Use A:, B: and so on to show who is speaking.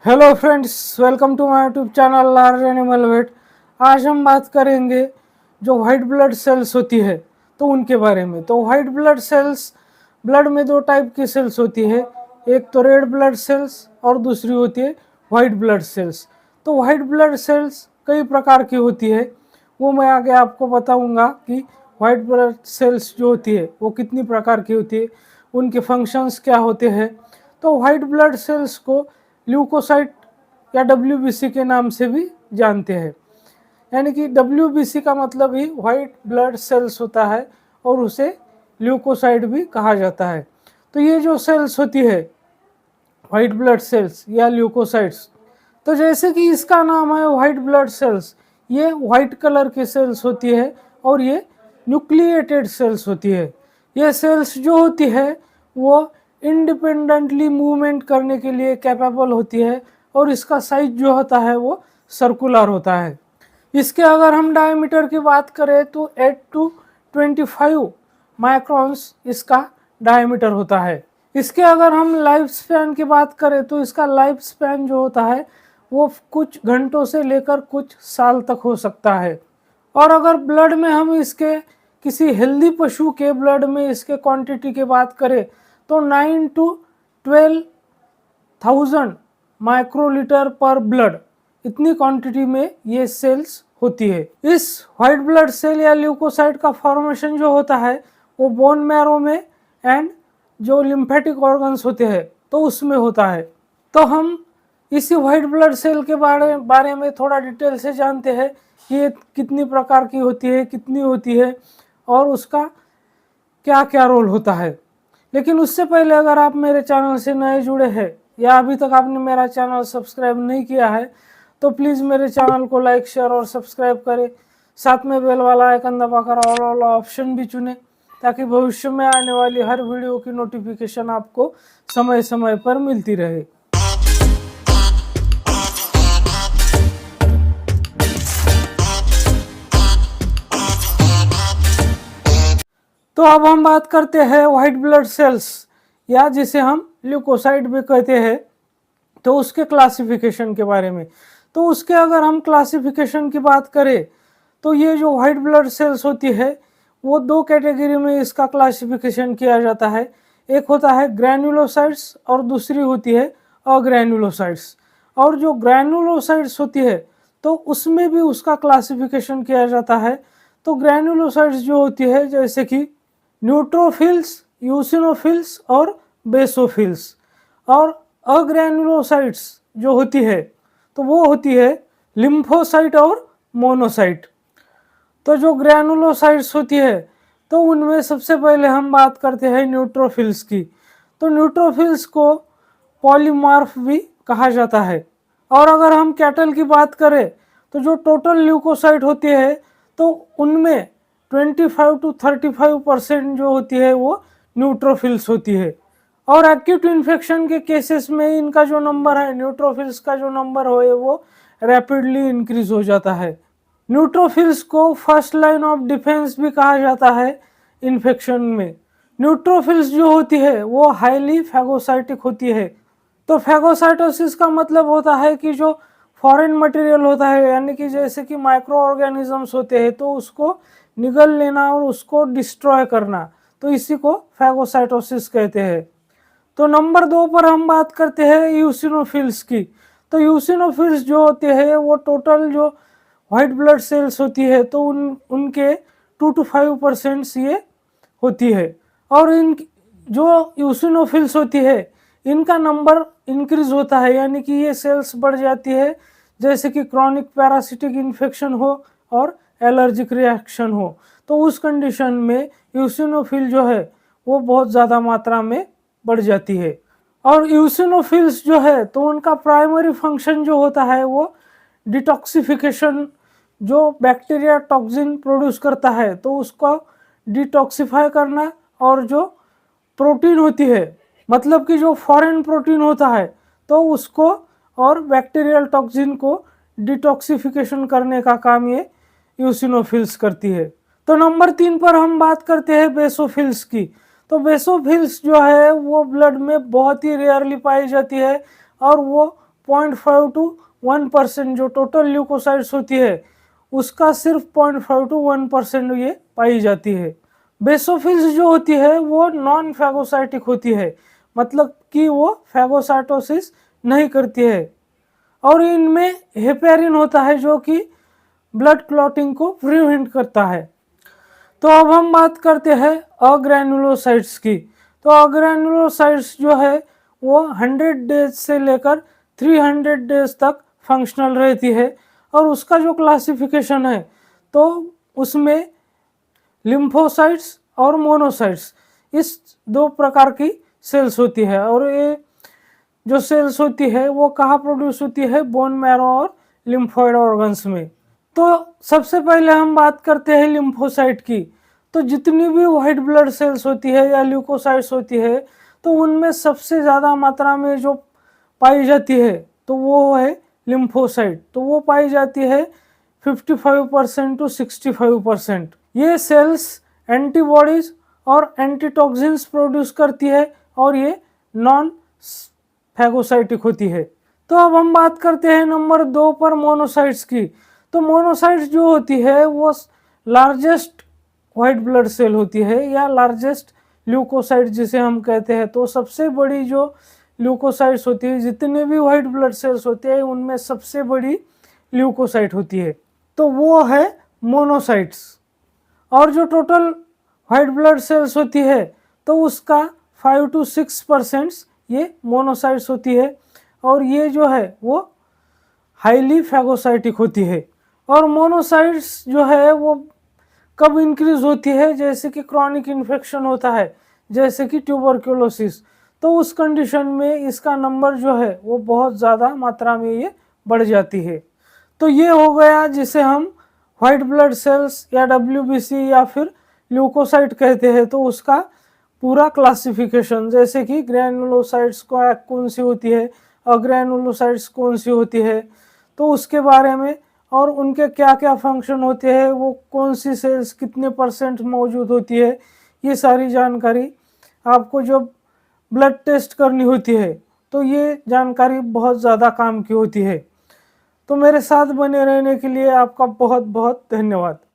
A: Hello friends, welcome to my YouTube channel large animal vet. आज हम बात करेंगे जो वाइट ब्लड सेल्स होती है तो उनके बारे में। तो वाइट ब्लड सेल्स, ब्लड में दो टाइप की सेल्स होती है, एक तो रेड ब्लड सेल्स और दूसरी होती है वाइट ब्लड सेल्स। तो वाइट ब्लड सेल्स कई प्रकार की होती है, वो मैं आगे आपको बताऊंगा कि वाइट ब्लड सेल्स जो होती है वो कितनी प्रकार की होती है, उनके फंक्शंस क्या होते हैं। तो वाइट ब्लड सेल्स को ल्यूकोसाइट या डब्ल्यूबीसी के नाम से भी जानते हैं। यानी कि डब्ल्यूबीसी का मतलब ही वाइट ब्लड सेल्स होता है और उसे ल्यूकोसाइट भी कहा जाता है। तो ये जो सेल्स होती है वाइट ब्लड सेल्स या ल्यूकोसाइट्स, तो जैसे कि इसका नाम है वाइट ब्लड सेल्स, ये वाइट कलर की सेल्स होती है और ये न्यूक्लिएटेड सेल्स होती है। ये सेल्स जो होती है वो इंडिपेंडेंटली मूवमेंट करने के लिए कैपेबल होती है और इसका साइज जो होता है वो सर्कुलर होता है। इसके अगर हम डायमीटर की बात करें तो 8 to 25 माइक्रॉन्स इसका डायमीटर होता है। इसके अगर हम लाइफ स्पैन की बात करें तो इसका लाइफ स्पैन जो होता है वो कुछ घंटों से लेकर कुछ साल तक हो सकता है। और अगर ब्लड में हम इसके किसी हेल्दी पशु के ब्लड में इसके क्वांटिटी की बात करें तो 9 to 12,000 माइक्रोलीटर पर ब्लड, इतनी क्वांटिटी में ये सेल्स होती है। इस व्हाइट ब्लड सेल या ल्यूकोसाइट का फॉर्मेशन जो होता है वो बोन मैरो में एंड जो लिम्फेटिक ऑर्गन्स होते हैं तो उसमें होता है। तो हम इसी व्हाइट ब्लड सेल के बारे में थोड़ा डिटेल से जानते हैं कि ये कितनी प्रकार की होती है, कितनी होती है और उसका क्या क्या रोल होता है। लेकिन उससे पहले अगर आप मेरे चैनल से नए जुड़े हैं या अभी तक आपने मेरा चैनल सब्सक्राइब नहीं किया है तो प्लीज़ मेरे चैनल को लाइक, शेयर और सब्सक्राइब करें। साथ में बेल वाला आइकन दबाकर ऑल वाला ऑप्शन भी चुनें ताकि भविष्य में आने वाली हर वीडियो की नोटिफिकेशन आपको समय समय पर मिलती रहे। तो अब हम बात करते हैं वाइट ब्लड सेल्स या जिसे हम ल्यूकोसाइट भी कहते हैं तो उसके क्लासिफिकेशन के बारे में। तो उसके अगर हम क्लासिफिकेशन की बात करें तो ये जो वाइट ब्लड सेल्स होती है वो दो कैटेगरी में इसका क्लासिफिकेशन किया जाता है। एक होता है ग्रैन्युलोसाइट्स और दूसरी होती है अग्रैन्युलोसाइट्स। और जो ग्रैन्युलोसाइट्स होती है तो उसमें भी उसका क्लासिफिकेशन किया जाता है। तो ग्रैन्युलोसाइट्स जो होती है जैसे कि न्यूट्रोफिल्स, यूसिनोफिल्स और बेसोफिल्स। और अग्रैन्युलोसाइट्स जो होती है तो वो होती है लिम्फोसाइट और मोनोसाइट। तो जो ग्रैनुलोसाइट्स होती है तो उनमें सबसे पहले हम बात करते हैं न्यूट्रोफिल्स की। तो न्यूट्रोफिल्स को पॉलीमार्फ भी कहा जाता है। और अगर हम कैटल की बात करें तो जो टोटल ल्यूकोसाइट होती है तो उनमें 25 to 35% जो होती है वो न्यूट्रोफिल्स होती है। और एक्यूट इन्फेक्शन के केसेस में इनका जो नंबर है, न्यूट्रोफिल्स का जो नंबर है वो रैपिडली इंक्रीज हो जाता है। न्यूट्रोफिल्स को फर्स्ट लाइन ऑफ डिफेंस भी कहा जाता है इन्फेक्शन में। न्यूट्रोफिल्स जो होती है वो हाईली फैगोसाइटिक होती है। तो फैगोसाइटोसिस का मतलब होता है कि जो फॉरेन मटेरियल होता है यानी कि जैसे कि माइक्रो ऑर्गेनिजम्स होते हैं तो उसको निगल लेना और उसको डिस्ट्रॉय करना, तो इसी को फैगोसाइटोसिस कहते हैं। तो नंबर 2 पर हम बात करते हैं यूसिनोफिल्स की। तो यूसिनोफिल्स जो होते हैं वो टोटल जो वाइट ब्लड सेल्स होती है तो उनके 2 to 5% ये होती है। और इन जो यूसिनोफिल्स होती है इनका नंबर इंक्रीज होता है, यानी कि ये सेल्स बढ़ जाती है जैसे कि क्रॉनिक पैरासिटिक इन्फेक्शन हो और एलर्जिक रिएक्शन हो। तो उस कंडीशन में यूसिनोफिल जो है वो बहुत ज़्यादा मात्रा में बढ़ जाती है। और यूसिनोफिल्स जो है तो उनका प्राइमरी फंक्शन जो होता है वो डिटॉक्सिफिकेशन, जो बैक्टीरिया टॉक्सिन प्रोड्यूस करता है तो उसको डिटॉक्सिफाई करना, और जो प्रोटीन होती है मतलब कि जो फॉरेन प्रोटीन होता है तो उसको और बैक्टीरियल टॉक्सिन को डिटॉक्सिफिकेशन करने का काम ये यूसिनोफिल्स करती है। तो नंबर 3 पर हम बात करते हैं बेसोफिल्स की। तो बेसोफिल्स जो है वो ब्लड में बहुत ही रेयरली पाई जाती है और वो 0.5 to 1% जो टोटल ल्यूकोसाइट्स होती है उसका सिर्फ 0.5 to 1% ये पाई जाती है। बेसोफिल्स जो होती है वो नॉन फैगोसाइटिक होती है, मतलब कि वो फैगोसाइटोसिस नहीं करती है, और इनमें हेपेरिन होता है जो कि ब्लड क्लॉटिंग को प्रिवेंट करता है। तो अब हम बात करते हैं अग्रैनुलोसाइट्स की। तो अग्रैनुलोसाइट्स जो है वो 100 डेज से लेकर 300 डेज तक फंक्शनल रहती है, और उसका जो क्लासिफिकेशन है तो उसमें लिम्फोसाइट्स और मोनोसाइट्स इस दो प्रकार की सेल्स होती है, और ये जो सेल्स होती है वो कहाँ प्रोड्यूस होती है, बोन मैरो और लिम्फोइड ऑर्गन्स में। तो सबसे पहले हम बात करते हैं लिम्फोसाइट की। तो जितनी भी वाइट ब्लड सेल्स होती है या ल्यूकोसाइट्स होती है तो उनमें सबसे ज़्यादा मात्रा में जो पाई जाती है तो वो है लिम्फोसाइट। तो वो पाई जाती है 55% to 65%। ये सेल्स एंटीबॉडीज और एंटीटॉक्सिन्स प्रोड्यूस करती है, और ये नॉन फैगोसाइटिक होती है। तो अब हम बात करते हैं नंबर 2 पर मोनोसाइट्स की। तो मोनोसाइट्स जो होती है वो लार्जेस्ट वाइट ब्लड सेल होती है, या लार्जेस्ट ल्यूकोसाइट जिसे हम कहते हैं। तो सबसे बड़ी जो ल्यूकोसाइट्स होती है, जितने भी वाइट ब्लड सेल्स होते हैं उनमें सबसे बड़ी ल्यूकोसाइट होती है, तो वो है मोनोसाइट्स। और जो टोटल वाइट ब्लड सेल्स होती है तो उसका 5 to 6% ये मोनोसाइट्स होती है, और ये जो है वो हाईली फैगोसाइटिक होती है। और मोनोसाइट्स जो है वो कब इंक्रीज होती है, जैसे कि क्रॉनिक इन्फेक्शन होता है, जैसे कि ट्यूबरक्लोसिस, तो उस कंडीशन में इसका नंबर जो है वो बहुत ज़्यादा मात्रा में ये बढ़ जाती है। तो ये हो गया जिसे हम वाइट ब्लड सेल्स या WBC या फिर ल्यूकोसाइट कहते हैं, तो उसका पूरा क्लासिफिकेशन, जैसे कि ग्रैनुलोसाइट्स कौन सी होती है, अग्रैनुलोसाइट्स कौन सी होती है, तो उसके बारे में, और उनके क्या क्या फंक्शन होते हैं, वो कौन सी सेल्स कितने % मौजूद होती है, ये सारी जानकारी आपको जब ब्लड टेस्ट करनी होती है तो ये जानकारी बहुत ज़्यादा काम की होती है। तो मेरे साथ बने रहने के लिए आपका बहुत बहुत धन्यवाद।